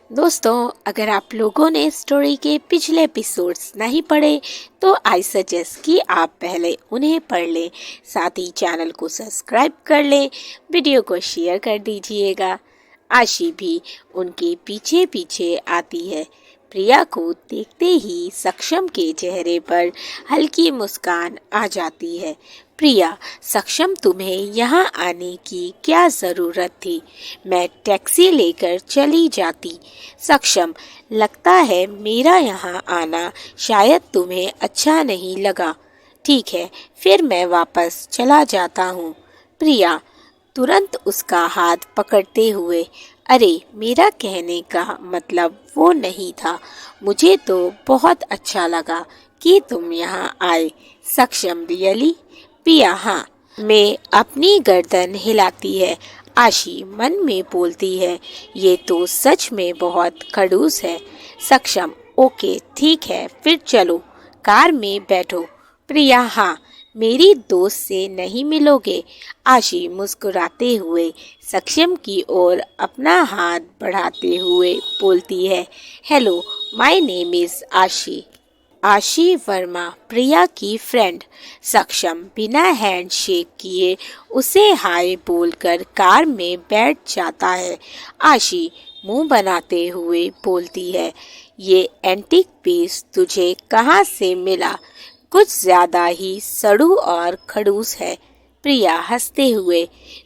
दोस्तों, अगर आप लोगों ने स्टोरी के पिछले एपिसोड्स नहीं पढ़े तो आई सजेस्ट कि आप पहले उन्हें पढ़ लें। साथ ही चैनल को सब्सक्राइब कर लें, वीडियो को शेयर कर दीजिएगा। आशी भी उनके पीछे पीछे आती है। प्रिया को देखते ही सक्षम के चेहरे पर हल्की मुस्कान आ जाती है। प्रिया, सक्षम तुम्हें यहाँ आने की क्या ज़रूरत थी? मैं टैक्सी लेकर चली जाती। सक्षम, लगता है मेरा यहाँ आना शायद तुम्हें अच्छा नहीं लगा। ठीक है, फिर मैं वापस चला जाता हूँ। प्रिया तुरंत उसका हाथ पकड़ते हुए, अरे मेरा कहने का मतलब वो नहीं था। मुझे तो बहुत अच्छा लगा कि तुम यहाँ आए। सक्षम, रियली? पिया, हाँ। मैं अपनी गर्दन हिलाती है। आशी मन में बोलती है, ये तो सच में बहुत खड़ूस है। सक्षम, ओके ठीक है, फिर चलो कार में बैठो। प्रिया, हाँ। मेरी दोस्त से नहीं मिलोगे? आशी मुस्कुराते हुए सक्षम की ओर अपना हाथ बढ़ाते हुए बोलती है, हेलो, माय नेम इज आशी। आशी वर्मा, प्रिया की फ्रेंड। सक्षम बिना हैंडशेक किए उसे हाय बोलकर कार में बैठ जाता है। आशी मुंह बनाते हुए बोलती है, ये एंटीक पीस तुझे कहाँ से मिला? कुछ ज्यादा ही सड़ू और खड़ूस है। प्रिया हंसते हुए,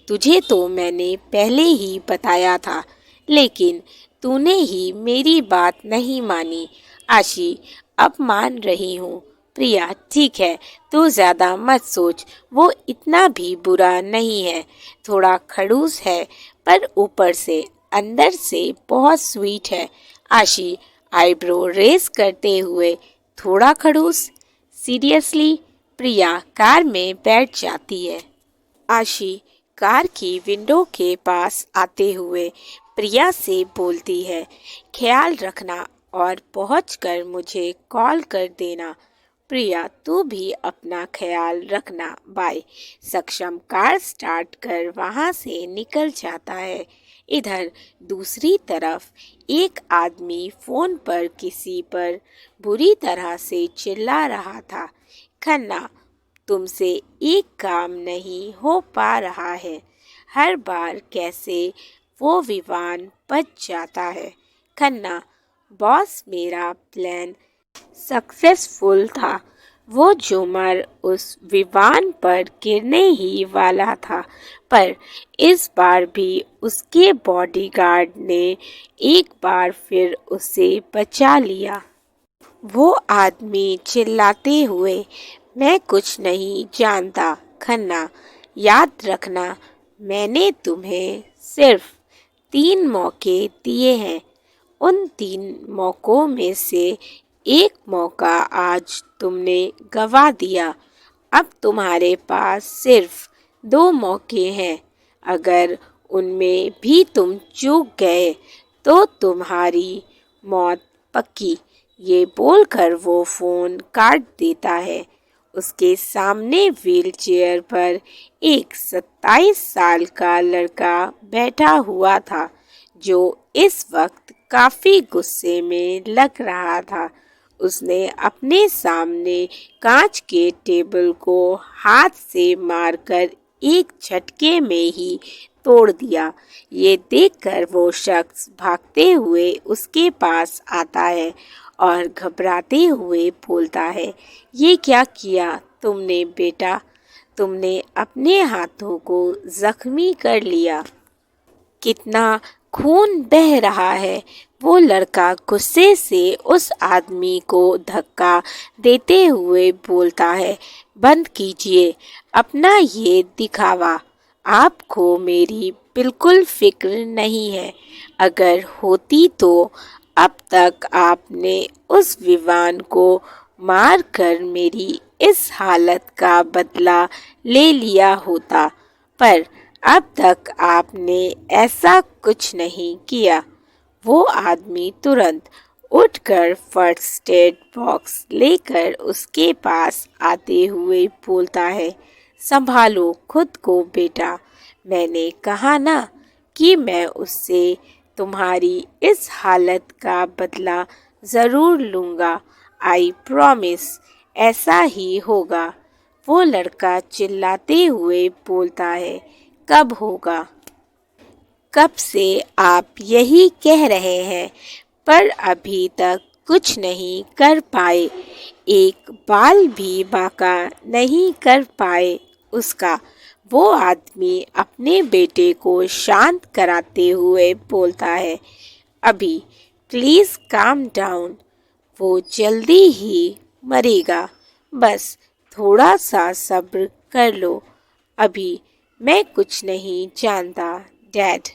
तुझे तो मैंने पहले ही बताया था, लेकिन तूने ही मेरी बात नहीं मानी। आशी, अब मान रही हूँ। प्रिया, ठीक है, तू ज्यादा मत सोच, वो इतना भी बुरा नहीं है। थोड़ा खड़ूस है, पर ऊपर से अंदर से बहुत स्वीट है। आशी आईब्रो रेस करते हुए, थोड़ा खड़ूस? सीरियसली? प्रिया कार में बैठ जाती है। आशी कार की विंडो के पास आते हुए प्रिया से बोलती है, ख्याल रखना और पहुंचकर मुझे कॉल कर देना। प्रिया, तू भी अपना ख्याल रखना, बाय। सक्षम कार स्टार्ट कर वहां से निकल जाता है। इधर दूसरी तरफ एक आदमी फोन पर किसी पर बुरी तरह से चिल्ला रहा था। खन्ना, तुमसे एक काम नहीं हो पा रहा है। हर बार कैसे वो विवान बच जाता है। खन्ना, बॉस, मेरा प्लान सक्सेसफुल था। वो झूमर उस विवान पर गिरने ही वाला था, पर इस बार भी उसके बॉडीगार्ड ने एक बार फिर उसे बचा लिया। वो आदमी चिल्लाते हुए, मैं कुछ नहीं जानता। खन्ना, याद रखना, मैंने तुम्हें सिर्फ 3 मौके दिए हैं। उन 3 मौकों में से एक मौका आज तुमने गवा दिया। अब तुम्हारे पास सिर्फ 2 मौके हैं। अगर उनमें भी तुम चूक गए तो तुम्हारी मौत पक्की। ये बोलकर वो फोन काट देता है। उसके सामने व्हीलचेयर पर एक 27 साल का लड़का बैठा हुआ था, जो इस वक्त काफी गुस्से में लग रहा था। उसने अपने सामने कांच के टेबल को हाथ से मारकर एक झटके में ही तोड़ दिया। ये देखकर वो शख्स भागते हुए उसके पास आता है और घबराते हुए बोलता है, ये क्या किया तुमने बेटा? तुमने अपने हाथों को जख्मी कर लिया। कितना खून बह रहा है। वो लड़का गुस्से से उस आदमी को धक्का देते हुए बोलता है, बंद कीजिए अपना ये दिखावा। आपको मेरी बिल्कुल फिक्र नहीं है। अगर होती तो अब तक आपने उस विवान को मार कर मेरी इस हालत का बदला ले लिया होता, पर अब तक आपने ऐसा कुछ नहीं किया। वो आदमी तुरंत उठकर फर्स्ट एड बॉक्स लेकर उसके पास आते हुए बोलता है, संभालो खुद को बेटा। मैंने कहा ना कि मैं उससे तुम्हारी इस हालत का बदला ज़रूर लूँगा, आई प्रॉमिस। ऐसा ही होगा। वो लड़का चिल्लाते हुए बोलता है, कब होगा? कब से आप यही कह रहे हैं, पर अभी तक कुछ नहीं कर पाए। एक बाल भी बांका नहीं कर पाए उसका। वो आदमी अपने बेटे को शांत कराते हुए बोलता है, अभी प्लीज़ काम डाउन। वो जल्दी ही मरेगा, बस थोड़ा सा सब्र कर लो। अभी मैं कुछ नहीं जानता डैड।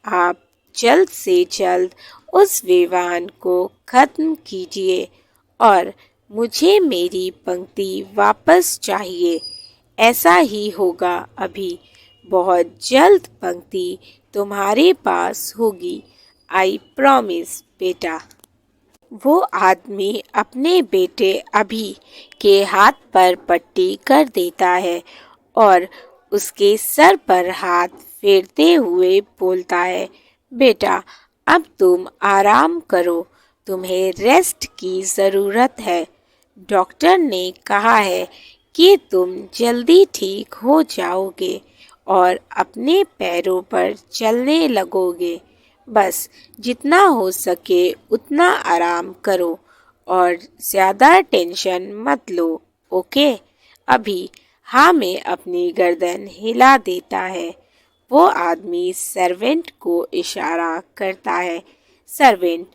आप जल्द से जल्द उस विवान को ख़त्म कीजिए और मुझे मेरी पंक्ति वापस चाहिए। ऐसा ही होगा अभी। बहुत जल्द पंक्ति तुम्हारे पास होगी, आई प्रॉमिस बेटा। वो आदमी अपने बेटे अभी के हाथ पर पट्टी कर देता है और उसके सर पर हाथ फेरते हुए बोलता है, बेटा अब तुम आराम करो, तुम्हें रेस्ट की ज़रूरत है। डॉक्टर ने कहा है कि तुम जल्दी ठीक हो जाओगे और अपने पैरों पर चलने लगोगे। बस जितना हो सके उतना आराम करो और ज़्यादा टेंशन मत लो, ओके? अभी हाँ में अपनी गर्दन हिला देता है। वो आदमी सर्वेंट को इशारा करता है। सर्वेंट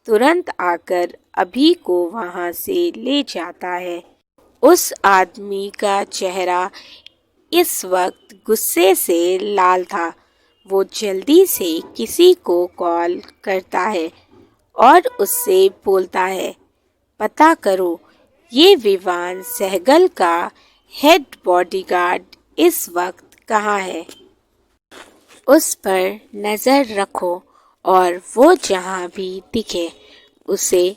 तुरंत आकर अभी को वहाँ से ले जाता है। उस आदमी का चेहरा इस वक्त गुस्से से लाल था। वो जल्दी से किसी को कॉल करता है और उससे बोलता है, पता करो ये विवान सहगल का हेड बॉडीगार्ड इस वक्त कहाँ है। उस पर नज़र रखो और वो जहाँ भी दिखे उसे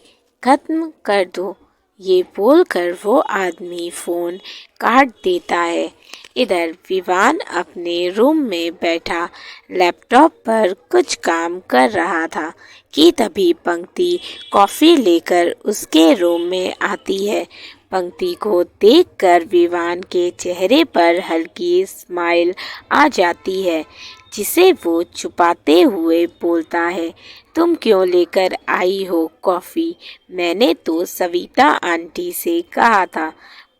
ख़त्म कर दो। ये बोलकर वो आदमी फ़ोन काट देता है। इधर विवान अपने रूम में बैठा लैपटॉप पर कुछ काम कर रहा था कि तभी पंक्ति कॉफ़ी लेकर उसके रूम में आती है। पंक्ति को देखकर विवान के चेहरे पर हल्की स्माइल आ जाती है, जिसे वो छुपाते हुए बोलता है, तुम क्यों लेकर आई हो कॉफ़ी? मैंने तो सविता आंटी से कहा था।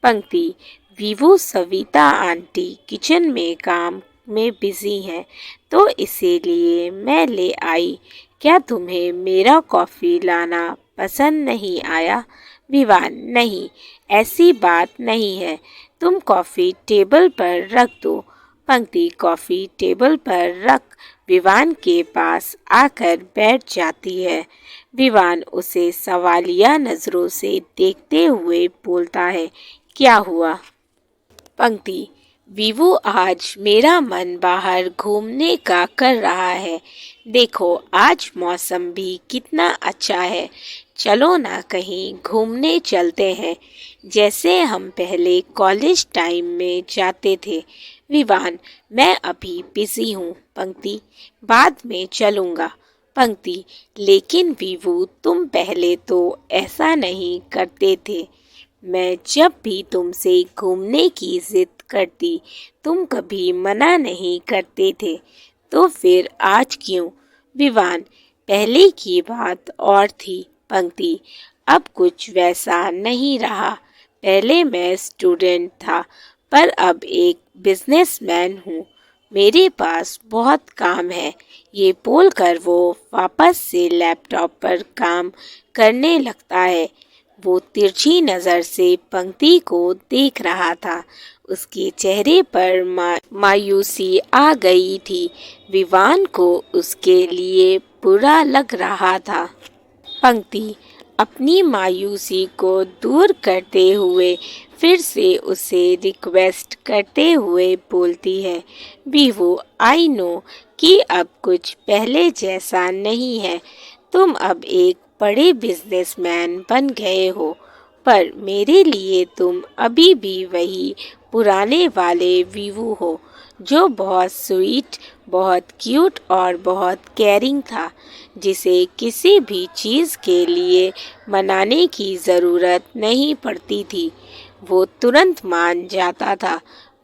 पंक्ति, वीवू सविता आंटी किचन में काम में बिजी हैं, तो इसीलिए मैं ले आई। क्या तुम्हें मेरा कॉफ़ी लाना पसंद नहीं आया? विवान, नहीं, ऐसी बात नहीं है। तुम कॉफ़ी टेबल पर रख दो। पंक्ति कॉफ़ी टेबल पर रख विवान के पास आकर बैठ जाती है। विवान उसे सवालिया नज़रों से देखते हुए बोलता है, क्या हुआ? पंक्ति, वीवू आज मेरा मन बाहर घूमने का कर रहा है। देखो आज मौसम भी कितना अच्छा है। चलो ना कहीं घूमने चलते हैं, जैसे हम पहले कॉलेज टाइम में जाते थे। विवान, मैं अभी बिजी हूँ। पंक्ति, बाद में चलूँगा। पंक्ति, लेकिन वीवू तुम पहले तो ऐसा नहीं करते थे। मैं जब भी तुमसे घूमने की जिद करती तुम कभी मना नहीं करते थे, तो फिर आज क्यों? विवान, पहले की बात और थी। पंक्ति, अब कुछ वैसा नहीं रहा। पहले मैं स्टूडेंट था, पर अब एक बिजनेसमैन हूँ। मेरे पास बहुत काम है। ये बोलकर वो वापस से लैपटॉप पर काम करने लगता है। वो तिरछी नज़र से पंक्ति को देख रहा था। उसके चेहरे पर मायूसी आ गई थी। विवान को उसके लिए बुरा लग रहा था। पंक्ति अपनी मायूसी को दूर करते हुए फिर से उसे रिक्वेस्ट करते हुए बोलती है, वीवू, आई नो कि अब कुछ पहले जैसा नहीं है। तुम अब एक बड़े बिजनेसमैन बन गए हो, पर मेरे लिए तुम अभी भी वही पुराने वाले वीवू हो, जो बहुत स्वीट, बहुत क्यूट और बहुत केयरिंग था, जिसे किसी भी चीज़ के लिए मनाने की ज़रूरत नहीं पड़ती थी। वो तुरंत मान जाता था।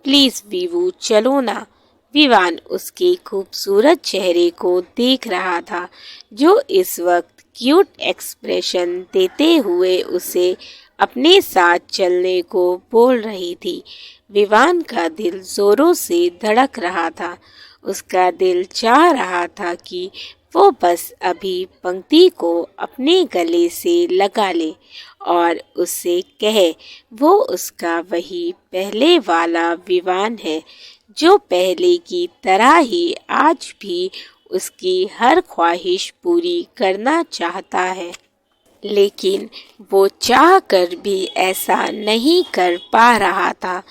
प्लीज़ वीवू, चलो ना। विवान उसके खूबसूरत चेहरे को देख रहा था, जो इस वक्त क्यूट एक्सप्रेशन देते हुए उसे अपने साथ चलने को बोल रही थी। विवान का दिल जोरों से धड़क रहा था। उसका दिल चाह रहा था कि वो बस अभी पंक्ति को अपने गले से लगा ले और उससे कहे वो उसका वही पहले वाला विवान है, जो पहले की तरह ही आज भी उसकी हर ख्वाहिश पूरी करना चाहता है। लेकिन वो चाह कर भी ऐसा नहीं कर पा रहा था,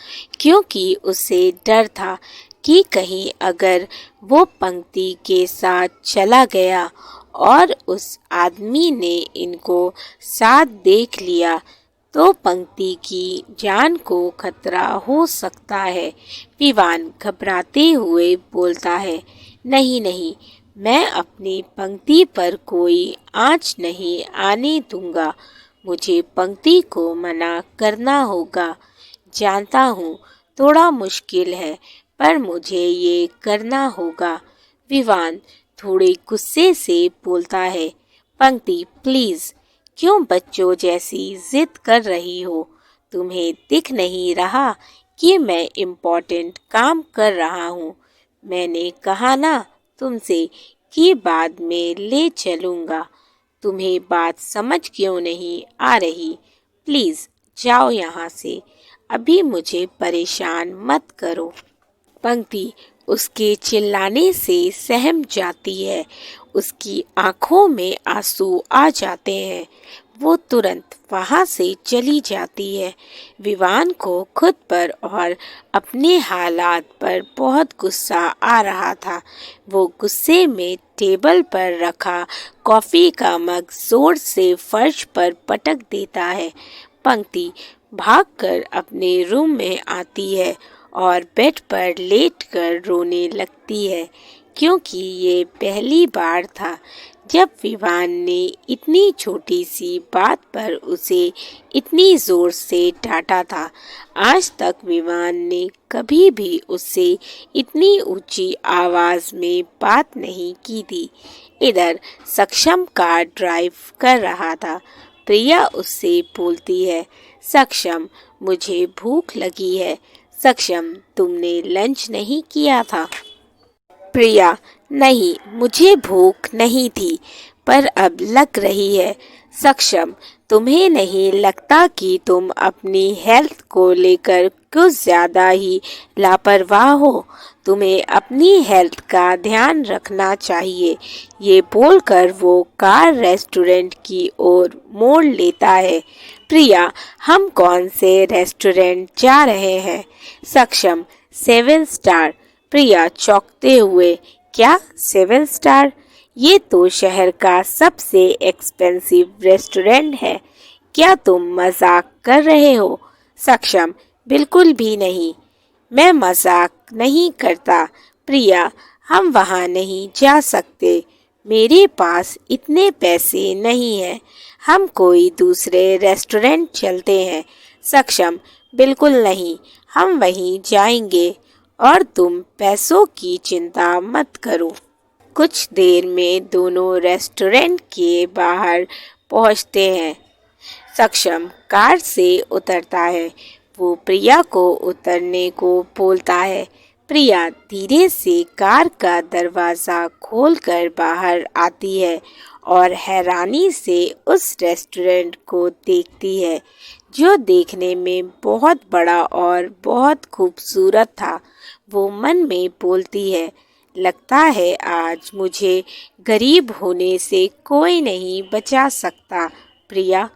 क्योंकि उसे डर था कि कहीं अगर वो पंक्ति के साथ चला गया और उस आदमी ने इनको साथ देख लिया तो पंक्ति की जान को खतरा हो सकता है। विवान घबराते हुए बोलता है, नहीं नहीं, मैं अपनी पंक्ति पर कोई आँच नहीं आने दूंगा। मुझे पंक्ति को मना करना होगा। जानता हूँ थोड़ा मुश्किल है, पर मुझे ये करना होगा। विवान थोड़े गुस्से से बोलता है, पंक्ति प्लीज, क्यों बच्चों जैसी जिद कर रही हो? तुम्हें दिख नहीं रहा कि मैं इम्पोर्टेंट काम कर रहा हूँ? मैंने कहा ना तुमसे कि बाद में ले चलूँगा। तुम्हें बात समझ क्यों नहीं आ रही? प्लीज़ जाओ यहाँ से। अभी मुझे परेशान मत करो। पंक्ति उसके चिल्लाने से सहम जाती है। उसकी आंखों में आंसू आ जाते हैं। वो तुरंत वहां से चली जाती है। विवान को खुद पर और अपने हालात पर बहुत गुस्सा आ रहा था। वो गुस्से में टेबल पर रखा कॉफी का मग जोर से फर्श पर पटक देता है। पंक्ति भागकर अपने रूम में आती है और बेड पर लेटकर रोने लगती है, क्योंकि ये पहली बार था जब विवान ने इतनी छोटी सी बात पर उसे इतनी जोर से डांटा था। आज तक विवान ने कभी भी उससे इतनी ऊंची आवाज में बात नहीं की थी। इधर सक्षम कार ड्राइव कर रहा था। प्रिया उससे बोलती है, सक्षम मुझे भूख लगी है। सक्षम तुमने लंच नहीं किया था? प्रिया नहीं, मुझे भूख नहीं थी, पर अब लग रही है। सक्षम तुम्हें नहीं लगता कि तुम अपनी हेल्थ को लेकर कुछ ज़्यादा ही लापरवाह हो? तुम्हें अपनी हेल्थ का ध्यान रखना चाहिए। ये बोलकर वो कार रेस्टोरेंट की ओर मोड़ लेता है। प्रिया हम कौन से रेस्टोरेंट जा रहे हैं? सक्षम 7 स्टार। प्रिया चौंकते हुए, क्या 7 स्टार? ये तो शहर का सबसे एक्सपेंसिव रेस्टोरेंट है। क्या तुम मजाक कर रहे हो? सक्षम बिल्कुल भी नहीं, मैं मजाक नहीं करता। प्रिया हम वहाँ नहीं जा सकते। मेरे पास इतने पैसे नहीं हैं। हम कोई दूसरे रेस्टोरेंट चलते हैं। सक्षम बिल्कुल नहीं, हम वहीं जाएंगे और तुम पैसों की चिंता मत करो। कुछ देर में दोनों रेस्टोरेंट के बाहर पहुंचते हैं। सक्षम कार से उतरता है। वो प्रिया को उतरने को बोलता है। प्रिया धीरे से कार का दरवाज़ा खोलकर बाहर आती है और हैरानी से उस रेस्टोरेंट को देखती है, जो देखने में बहुत बड़ा और बहुत खूबसूरत था। वो मन में बोलती है, लगता है आज मुझे गरीब होने से कोई नहीं बचा सकता। प्रिया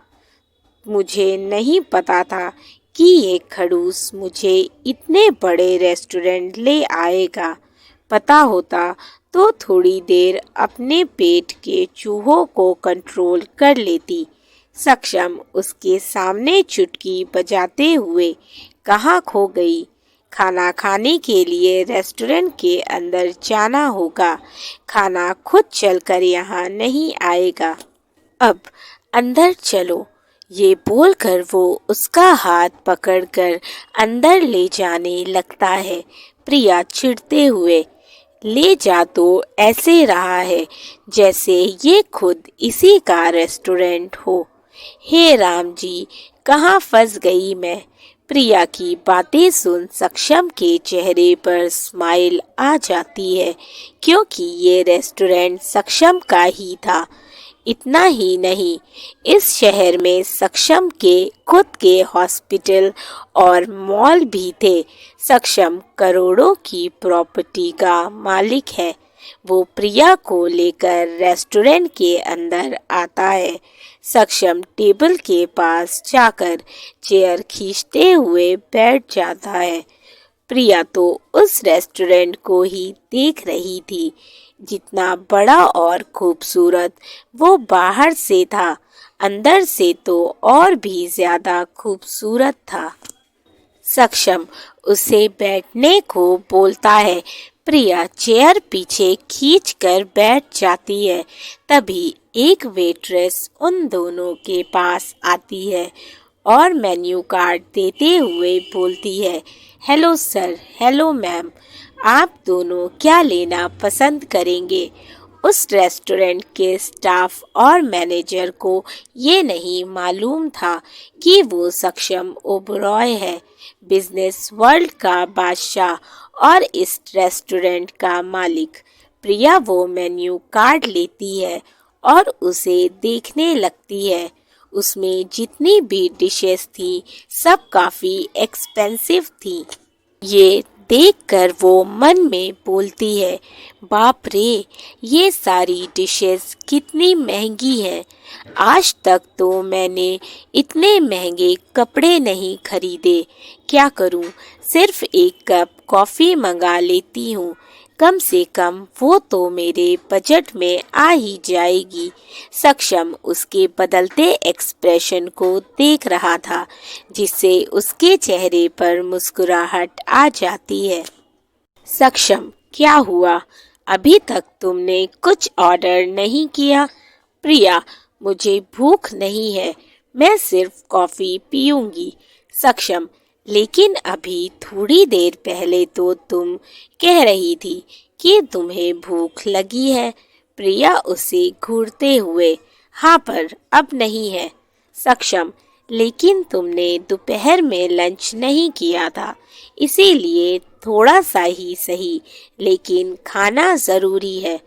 मुझे नहीं पता था कि ये खड़ूस मुझे इतने बड़े रेस्टोरेंट ले आएगा। पता होता तो थोड़ी देर अपने पेट के चूहों को कंट्रोल कर लेती। सक्षम उसके सामने चुटकी बजाते हुए, कहाँ खो गई? खाना खाने के लिए रेस्टोरेंट के अंदर जाना होगा। खाना खुद चलकर यहाँ नहीं आएगा। अब अंदर चलो। ये बोलकर वो उसका हाथ पकड़कर अंदर ले जाने लगता है। प्रिया चिढ़ते हुए, ले जा तो ऐसे रहा है जैसे ये खुद इसी का रेस्टोरेंट हो। हे राम जी, कहाँ फंस गई मैं। प्रिया की बातें सुन सक्षम के चेहरे पर स्माइल आ जाती है, क्योंकि ये रेस्टोरेंट सक्षम का ही था। इतना ही नहीं, इस शहर में सक्षम के खुद के हॉस्पिटल और मॉल भी थे। सक्षम करोड़ों की प्रॉपर्टी का मालिक है। वो प्रिया को लेकर रेस्टोरेंट के अंदर आता है। सक्षम टेबल के पास जाकर चेयर खींचते हुए बैठ जाता है। प्रिया तो उस रेस्टोरेंट को ही देख रही थी। जितना बड़ा और खूबसूरत वो बाहर से था, अंदर से तो और भी ज्यादा खूबसूरत था। सक्षम उसे बैठने को बोलता है। प्रिया चेयर पीछे खींचकर बैठ जाती है। तभी एक वेट्रेस उन दोनों के पास आती है और मेन्यू कार्ड देते हुए बोलती है, हेलो सर, हेलो मैम, आप दोनों क्या लेना पसंद करेंगे। उस रेस्टोरेंट के स्टाफ और मैनेजर को ये नहीं मालूम था कि वो सक्षम ओबरॉय है, बिजनेस वर्ल्ड का बादशाह और इस रेस्टोरेंट का मालिक। प्रिया वो मेन्यू कार्ड लेती है और उसे देखने लगती है। उसमें जितनी भी डिशेस थी सब काफी एक्सपेंसिव थी। ये देखकर वो मन में बोलती है, बाप रे, ये सारी डिशेस कितनी महंगी हैं। आज तक तो मैंने इतने महंगे कपड़े नहीं खरीदे। क्या करूं, सिर्फ एक कप कॉफ़ी मंगा लेती हूँ। कम से कम वो तो मेरे बजट में आ ही जाएगी। सक्षम उसके बदलते एक्सप्रेशन को देख रहा था, जिससे उसके चेहरे पर मुस्कुराहट आ जाती है। सक्षम, क्या हुआ? अभी तक तुमने कुछ ऑर्डर नहीं किया? प्रिया, मुझे भूख नहीं है, मैं सिर्फ कॉफ़ी पीऊंगी। सक्षम, लेकिन अभी थोड़ी देर पहले तो तुम कह रही थी कि तुम्हें भूख लगी है। प्रिया उसे घूरते हुए, हाँ पर अब नहीं है। सक्षम, लेकिन तुमने दोपहर में लंच नहीं किया था, इसीलिए थोड़ा सा ही सही, लेकिन खाना ज़रूरी है।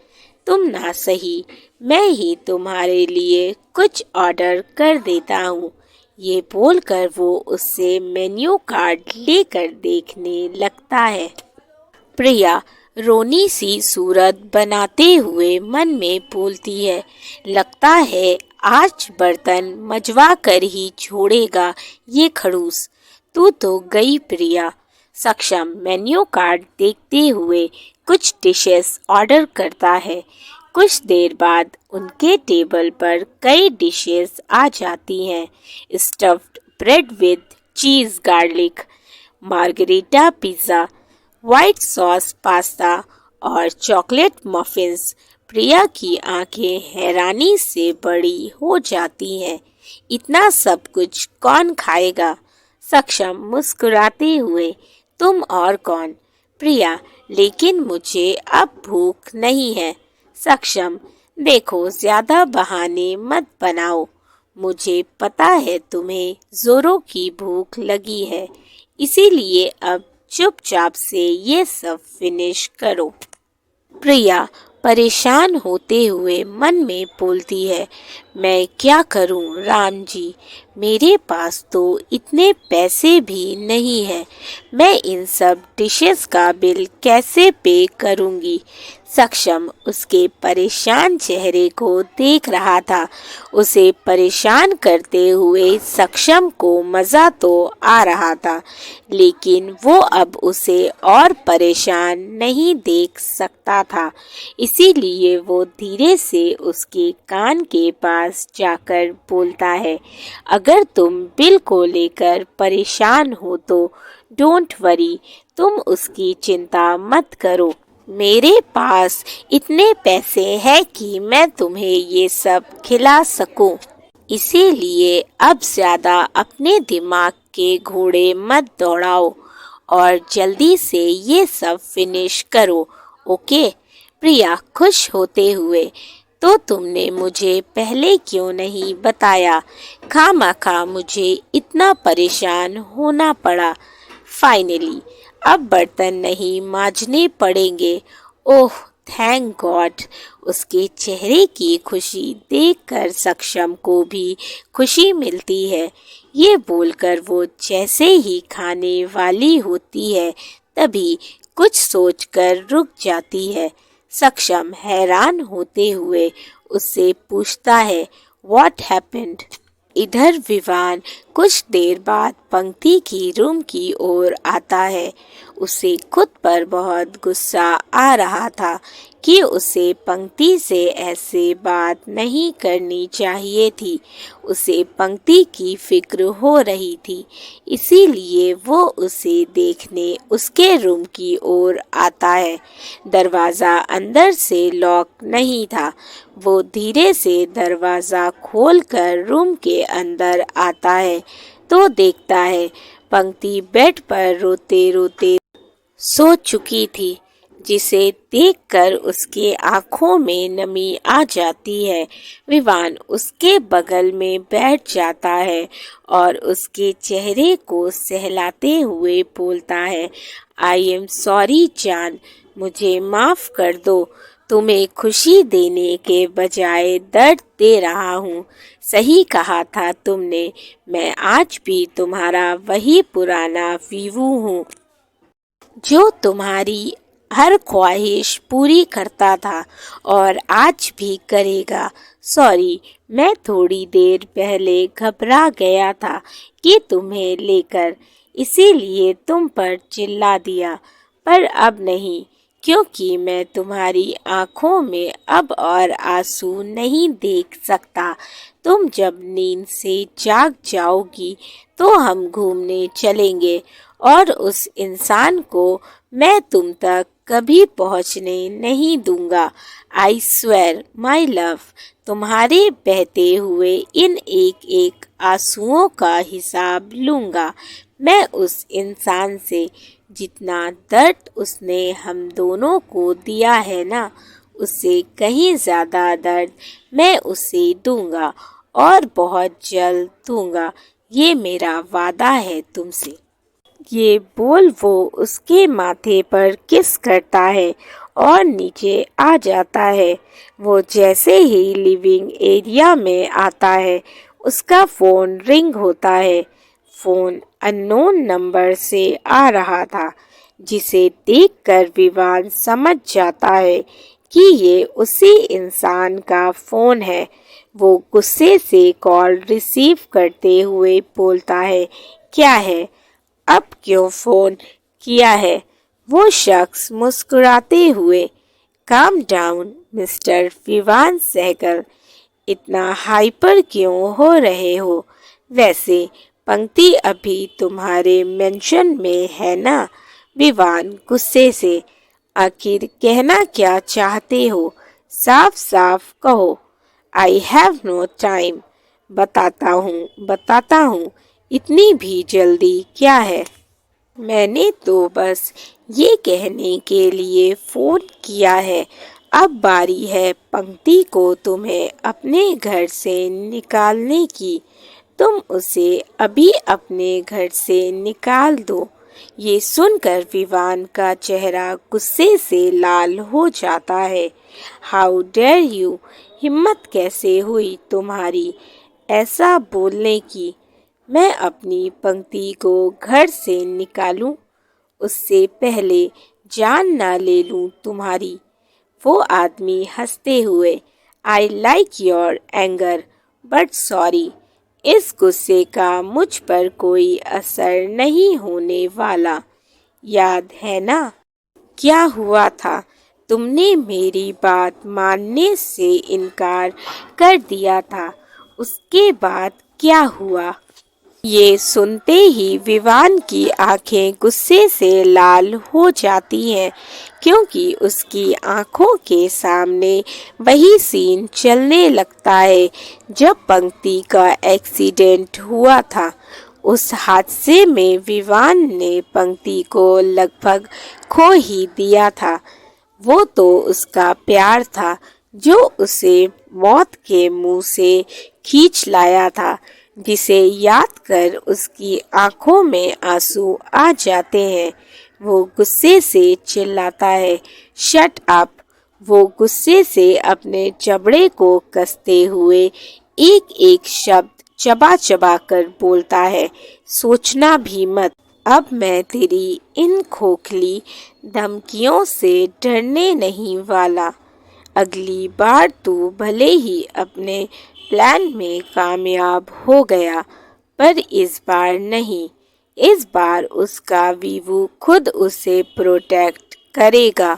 तुम ना सही, मैं ही तुम्हारे लिए कुछ ऑर्डर कर देता हूँ। ये बोलकर वो उससे मेन्यू कार्ड लेकर देखने लगता है। प्रिया रोनी सी सूरत बनाते हुए मन में बोलती है, लगता है आज बर्तन मजवा कर ही छोड़ेगा ये खड़ूस। तू तो गई प्रिया। सक्षम मेन्यू कार्ड देखते हुए कुछ डिशेस ऑर्डर करता है। कुछ देर बाद उनके टेबल पर कई डिशेस आ जाती हैं। Stuffed bread with cheese garlic, margherita pizza, white sauce pasta और चॉकलेट मफिन्स। प्रिया की आंखें हैरानी से बड़ी हो जाती हैं। इतना सब कुछ कौन खाएगा? सक्षम मुस्कुराते हुए, तुम और कौन? प्रिया, लेकिन मुझे अब भूख नहीं है। सक्षम, देखो ज्यादा बहाने मत बनाओ। मुझे पता है तुम्हें जोरों की भूख लगी है, इसीलिए अब चुपचाप से ये सब फिनिश करो। प्रिया परेशान होते हुए मन में बोलती है, मैं क्या करूं राम जी, मेरे पास तो इतने पैसे भी नहीं हैं। मैं इन सब डिशेस का बिल कैसे पे करूंगी? सक्षम उसके परेशान चेहरे को देख रहा था। उसे परेशान करते हुए सक्षम को मज़ा तो आ रहा था, लेकिन वो अब उसे और परेशान नहीं देख सकता था। इसीलिए वो धीरे से उसके कान के पास जाकर बोलता है, अगर तुम बिल को लेकर परेशान हो तो डोंट वरी, तुम उसकी चिंता मत करो। मेरे पास इतने पैसे हैं कि मैं तुम्हें ये सब खिला सकूं। इसीलिए अब ज्यादा अपने दिमाग के घोड़े मत दौड़ाओ और जल्दी से ये सब फिनिश करो, ओके? प्रिया खुश होते हुए, तो तुमने मुझे पहले क्यों नहीं बताया? खामखा मुझे इतना परेशान होना पड़ा। फाइनली अब बर्तन नहीं मांजने पड़ेंगे। Oh thank God. उसके चेहरे की खुशी देखकर सक्षम को भी खुशी मिलती है। ये बोलकर वो जैसे ही खाने वाली होती है तभी कुछ सोचकर रुक जाती है। सक्षम हैरान होते हुए उससे पूछता है, व्हाट हैपेंड? इधर विवान कुछ देर बाद पंक्ति की रूम की ओर आता है। उसे खुद पर बहुत गुस्सा आ रहा था कि उसे पंक्ति से ऐसे बात नहीं करनी चाहिए थी। उसे पंक्ति की फिक्र हो रही थी, इसीलिए वो उसे देखने उसके रूम की ओर आता है। दरवाज़ा अंदर से लॉक नहीं था। वो धीरे से दरवाज़ा खोलकर रूम के अंदर आता है तो देखता है पंक्ति बेड पर रोते रोते सो चुकी थी, जिसे देखकर उसके आंखों में नमी आ जाती है। विवान उसके बगल में बैठ जाता है और उसके चेहरे को सहलाते हुए बोलता है, आई एम सॉरी जान, मुझे माफ़ कर दो। तुम्हें खुशी देने के बजाय दर्द दे रहा हूँ। सही कहा था तुमने, मैं आज भी तुम्हारा वही पुराना वीवू हूँ जो तुम्हारी हर ख्वाहिश पूरी करता था और आज भी करेगा। सॉरी, मैं थोड़ी देर पहले घबरा गया था कि तुम्हें लेकर, इसीलिए तुम पर चिल्ला दिया, पर अब नहीं, क्योंकि मैं तुम्हारी आंखों में अब और आंसू नहीं देख सकता। तुम जब नींद से जाग जाओगी तो हम घूमने चलेंगे और उस इंसान को मैं तुम तक कभी पहुंचने नहीं दूंगा। आई स्वेयर माई लव, तुम्हारे बहते हुए इन एक एक आंसुओं का हिसाब लूंगा। मैं उस इंसान से जितना दर्द उसने हम दोनों को दिया है ना, उससे कहीं ज़्यादा दर्द मैं उसे दूंगा और बहुत जल्द दूंगा। ये मेरा वादा है तुमसे। ये बोल वो उसके माथे पर किस करता है और नीचे आ जाता है। वो जैसे ही लिविंग एरिया में आता है उसका फ़ोन रिंग होता है। फ़ोन अननोन नंबर से आ रहा था, जिसे देखकर विवान समझ जाता है कि ये उसी इंसान का फ़ोन है। वो गुस्से से कॉल रिसीव करते हुए बोलता है, क्या है, अब क्यों फोन किया है? वो शख्स मुस्कुराते हुए, calm down mister Vivaan Sehgal, इतना हाइपर क्यों हो रहे हो? वैसे पंक्ति अभी तुम्हारे मेंशन में है ना? विवान गुस्से से, आखिर कहना क्या चाहते हो? साफ साफ कहो। I have no time. बताता हूँ, इतनी भी जल्दी क्या है? मैंने तो बस ये कहने के लिए फ़ोन किया है, अब बारी है पंक्ति को तुम्हें अपने घर से निकालने की। तुम उसे अभी अपने घर से निकाल दो। ये सुनकर विवान का चेहरा गुस्से से लाल हो जाता है। हाउ डेयर यू, हिम्मत कैसे हुई तुम्हारी ऐसा बोलने की? मैं अपनी पंक्ति को घर से निकालूं, उससे पहले जान ना ले लूं तुम्हारी। वो आदमी हंसते हुए, I like your anger but sorry, इस गुस्से का मुझ पर कोई असर नहीं होने वाला। याद है ना क्या हुआ था? तुमने मेरी बात मानने से इनकार कर दिया था। उसके बाद क्या हुआ? ये सुनते ही विवान की आंखें गुस्से से लाल हो जाती हैं, क्योंकि उसकी आंखों के सामने वही सीन चलने लगता है जब पंक्ति का एक्सीडेंट हुआ था। उस हादसे में विवान ने पंक्ति को लगभग खो ही दिया था। वो तो उसका प्यार था जो उसे मौत के मुंह से खींच लाया था, जिसे याद कर उसकी आंखों में आंसू आ जाते हैं। वो गुस्से से चिल्लाता है, शट अप। वो गुस्से से अपने जबड़े को कसते हुए एक एक शब्द चबा चबा कर बोलता है, सोचना भी मत। अब मैं तेरी इन खोखली धमकियों से डरने नहीं वाला। अगली बार तू भले ही अपने प्लान में कामयाब हो गया, पर इस बार नहीं। इस बार उसका वीवू खुद उसे प्रोटेक्ट करेगा।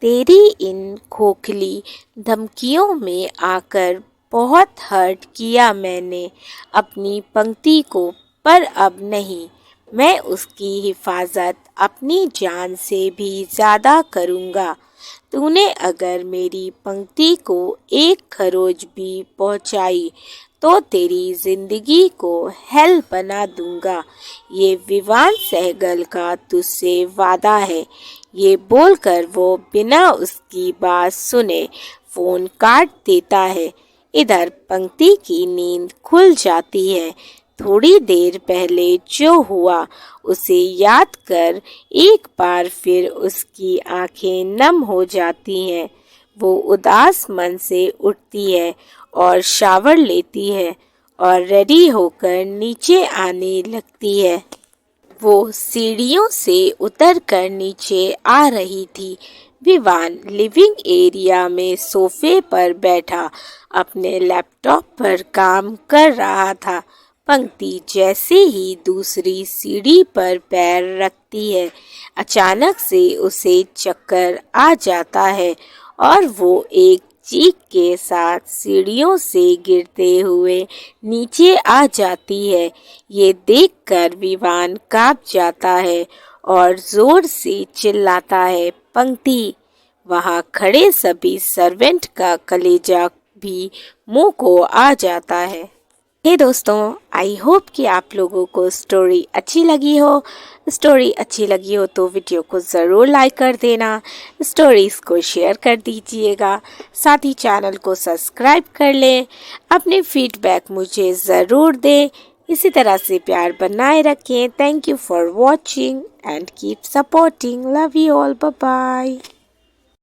तेरी इन खोखली धमकियों में आकर बहुत हर्ट किया मैंने अपनी पंक्ति को, पर अब नहीं। मैं उसकी हिफाजत अपनी जान से भी ज़्यादा करूँगा। तूने अगर मेरी पंक्ति को एक खरोच भी पहुँचाई तो तेरी जिंदगी को हेल बना दूंगा। ये विवान सहगल का तुझसे वादा है। ये बोलकर वो बिना उसकी बात सुने फोन काट देता है। इधर पंक्ति की नींद खुल जाती है। थोड़ी देर पहले जो हुआ उसे याद कर एक बार फिर उसकी आंखें नम हो जाती हैं। वो उदास मन से उठती है और शावर लेती है और रेडी होकर नीचे आने लगती है। वो सीढ़ियों से उतरकर नीचे आ रही थी। विवान लिविंग एरिया में सोफे पर बैठा अपने लैपटॉप पर काम कर रहा था। पंक्ति जैसे ही दूसरी सीढ़ी पर पैर रखती है, अचानक से उसे चक्कर आ जाता है और वो एक चीख के साथ सीढ़ियों से गिरते हुए नीचे आ जाती है। ये देखकर विवान कांप जाता है और जोर से चिल्लाता है, पंक्ति। वहाँ खड़े सभी सर्वेंट का कलेजा भी मुंह को आ जाता है। हे दोस्तों, आई होप कि आप लोगों को स्टोरी अच्छी लगी हो। स्टोरी अच्छी लगी हो तो वीडियो को ज़रूर लाइक कर देना, स्टोरीज़ को शेयर कर दीजिएगा, साथ ही चैनल को सब्सक्राइब कर लें। अपने फीडबैक मुझे ज़रूर दें। इसी तरह से प्यार बनाए रखें। Thank you for watching and keep supporting. Love you all. Bye bye.